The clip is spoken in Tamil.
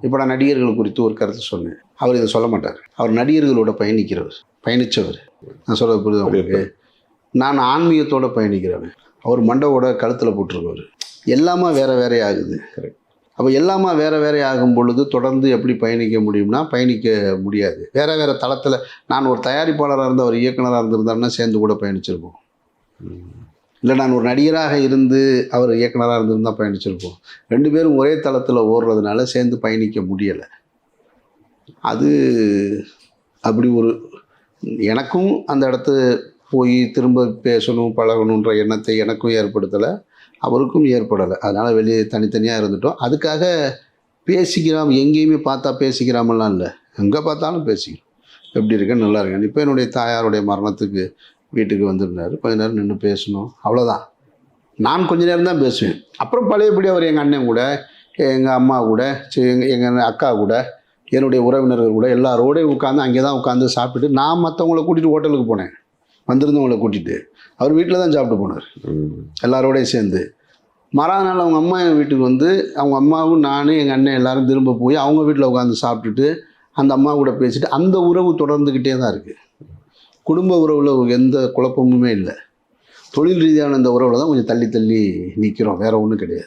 இப்போ நான் நடிகர்கள் குறித்து ஒரு கருத்து சொன்னேன். அவர் இதை சொல்ல மாட்டார். அவர் நடிகர்களோட பயணித்தவர். நான் சொல்கிறது புரியுது உங்களுக்கு? நான் ஆன்மீகத்தோட பயணிக்கிறவன். அவர் மண்டவோட கழுத்தில் போட்டிருக்கவர். எல்லாமே வேற ஆகுது. அப்போ எல்லாமே வேற ஆகும் பொழுது தொடர்ந்து எப்படி பயணிக்க முடியும்னா பயணிக்க முடியாது. வேற தளத்தில் நான் ஒரு தயாரிப்பாளராக இருந்து அவர் இயக்குனராக இருந்திருந்தாருன்னா சேர்ந்து கூட பயணிச்சிருப்போம். இல்லை நான் ஒரு நடிகராக இருந்து அவர் இயக்குனராக இருந்திருந்தால் பயணிச்சிருப்போம். 2 பேரும் ஒரே தளத்தில் ஓடுறதுனால சேர்ந்து பயணிக்க முடியலை. அது அப்படி ஒரு எனக்கும் அந்த இடத்து போய் திரும்ப பேசணும் பழகணுன்ற எண்ணத்தை எனக்கும் ஏற்படுத்தலை, அவருக்கும் ஏற்படலை. அதனால் வெளியே தனித்தனியாக இருந்துட்டோம். அதுக்காக பேசிக்கிறோம், எங்கேயுமே பார்த்தா பேசிக்கிறாமலாம் இல்லை, எங்கே பார்த்தாலும் பேசிக்கிறோம். எப்படி இருக்கேன், நல்லா இருக்கேன். இப்போ என்னுடைய தாயாருடைய மரணத்துக்கு வீட்டுக்கு வந்திருந்தார். கொஞ்ச நேரம் நின்று பேசணும், அவ்வளோதான். நான் கொஞ்ச நேரம் தான் பேசுவேன். அப்புறம் பழையபடி அவர் எங்கள் அண்ணன் கூட, எங்கள் அம்மா கூட, எங்கள் அக்கா கூட, என்னுடைய உறவினர்கள் கூட எல்லாரோடையும் உட்காந்து அங்கே தான் உட்காந்து சாப்பிட்டுட்டு, நான் மற்றவங்கள கூட்டிகிட்டு ஹோட்டலுக்கு போனேன். வந்திருந்தவங்களை கூட்டிகிட்டு அவர் வீட்டில் தான் சாப்பிட்டு போனார் எல்லாரோடையும் சேர்ந்து. மறாத நாள் அவங்க அம்மா எங்கள் வீட்டுக்கு வந்து அவங்க அம்மாவும் நானும் எங்கள் அண்ணன் எல்லோரும் திரும்ப போய் அவங்க வீட்டில் உட்காந்து சாப்பிட்டுட்டு அந்த அம்மா கூட பேசிட்டு அந்த உறவு தொடர்ந்துக்கிட்டே தான் இருக்குது. குடும்ப உறவில் எந்த குழப்பமுமே இல்லை. தொழில் ரீதியான இந்த உறவில் தான் கொஞ்சம் தள்ளி நிற்கிறோம், வேறு ஒன்றும் கிடையாது.